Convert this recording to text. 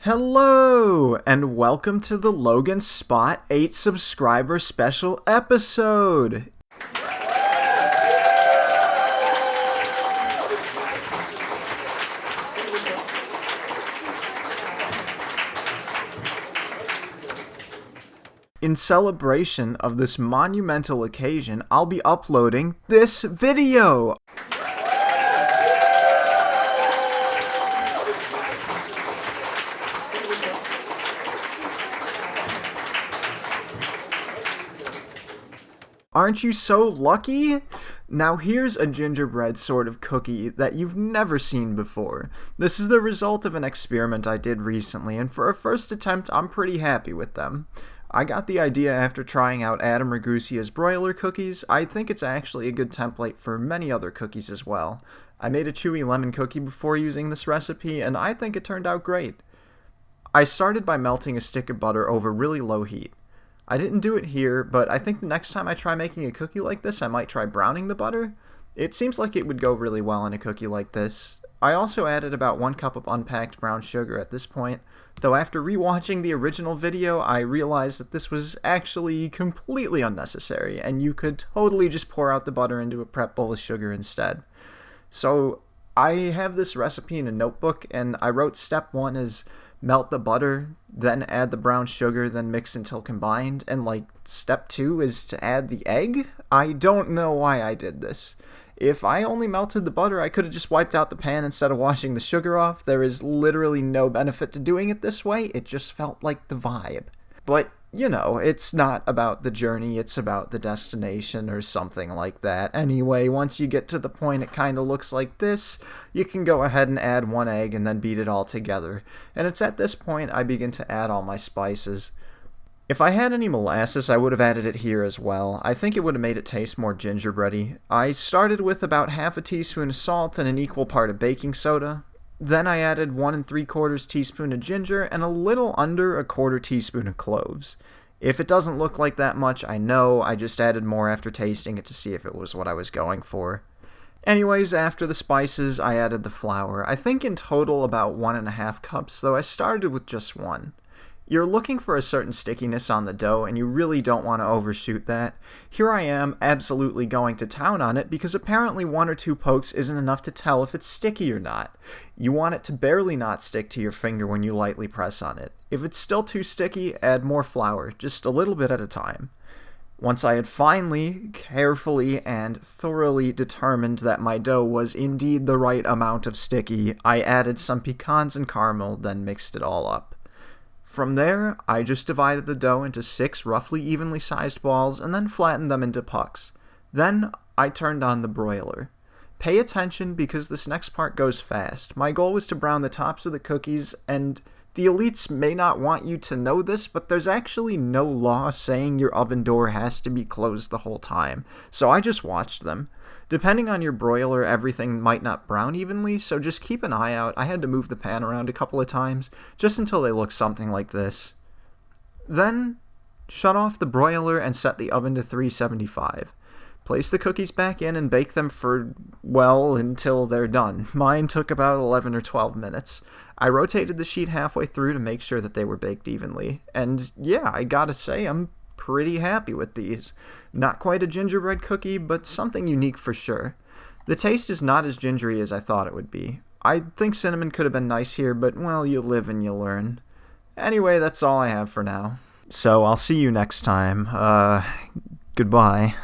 Hello, and welcome to the Logan Spot 8 subscriber special episode. In celebration of this monumental occasion, I'll be uploading this video. Aren't you so lucky? Now here's a gingerbread sort of cookie that you've never seen before. This is the result of an experiment I did recently, and for a first attempt, I'm pretty happy with them. I got the idea after trying out Adam Ragusia's broiler cookies. I think it's actually a good template for many other cookies as well. I made a chewy lemon cookie before using this recipe, and I think it turned out great. I started by melting a stick of butter over really low heat. I didn't do it here, but I think the next time I try making a cookie like this, I might try browning the butter. It seems like it would go really well in a cookie like this. I also added about 1 cup of unpacked brown sugar at this point, though after rewatching the original video, I realized that this was actually completely unnecessary, and you could totally just pour out the butter into a prep bowl of sugar instead. So I have this recipe in a notebook, and I wrote step 1 as melt the butter, then add the brown sugar, then mix until combined, and step 2 is to add the egg? I don't know why I did this. If I only melted the butter, I could have just wiped out the pan instead of washing the sugar off. There is literally no benefit to doing it this way, it just felt like the vibe. But, you know, it's not about the journey, it's about the destination or something like that. Anyway, once you get to the point it kind of looks like this, you can go ahead and add 1 egg and then beat it all together. And it's at this point I begin to add all my spices. If I had any molasses, I would have added it here as well. I think it would have made it taste more gingerbready. I started with about half a teaspoon of salt and an equal part of baking soda. Then I added 1 3/4 teaspoon of ginger and a little under a 1/4 teaspoon of cloves. If it doesn't look like that much, I know. I just added more after tasting it to see if it was what I was going for. Anyways, after the spices, I added the flour. I think in total about 1.5 cups, though I started with just 1. You're looking for a certain stickiness on the dough, and you really don't want to overshoot that. Here I am, absolutely going to town on it, because apparently 1 or 2 pokes isn't enough to tell if it's sticky or not. You want it to barely not stick to your finger when you lightly press on it. If it's still too sticky, add more flour, just a little bit at a time. Once I had finally, carefully, and thoroughly determined that my dough was indeed the right amount of sticky, I added some pecans and caramel, then mixed it all up. From there, I just divided the dough into 6 roughly evenly sized balls and then flattened them into pucks. Then, I turned on the broiler. Pay attention because this next part goes fast. My goal was to brown the tops of the cookies, and the elites may not want you to know this, but there's actually no law saying your oven door has to be closed the whole time, so I just watched them. Depending on your broiler, everything might not brown evenly, so just keep an eye out. I had to move the pan around a couple of times, just until they look something like this. Then, shut off the broiler and set the oven to 375. Place the cookies back in and bake them for, well, until they're done. Mine took about 11 or 12 minutes. I rotated the sheet halfway through to make sure that they were baked evenly. And yeah, I gotta say, I'm pretty happy with these. Not quite a gingerbread cookie, but something unique for sure. The taste is not as gingery as I thought it would be. I think cinnamon could have been nice here, but well, you live and you learn. Anyway, that's all I have for now. So I'll see you next time. Goodbye.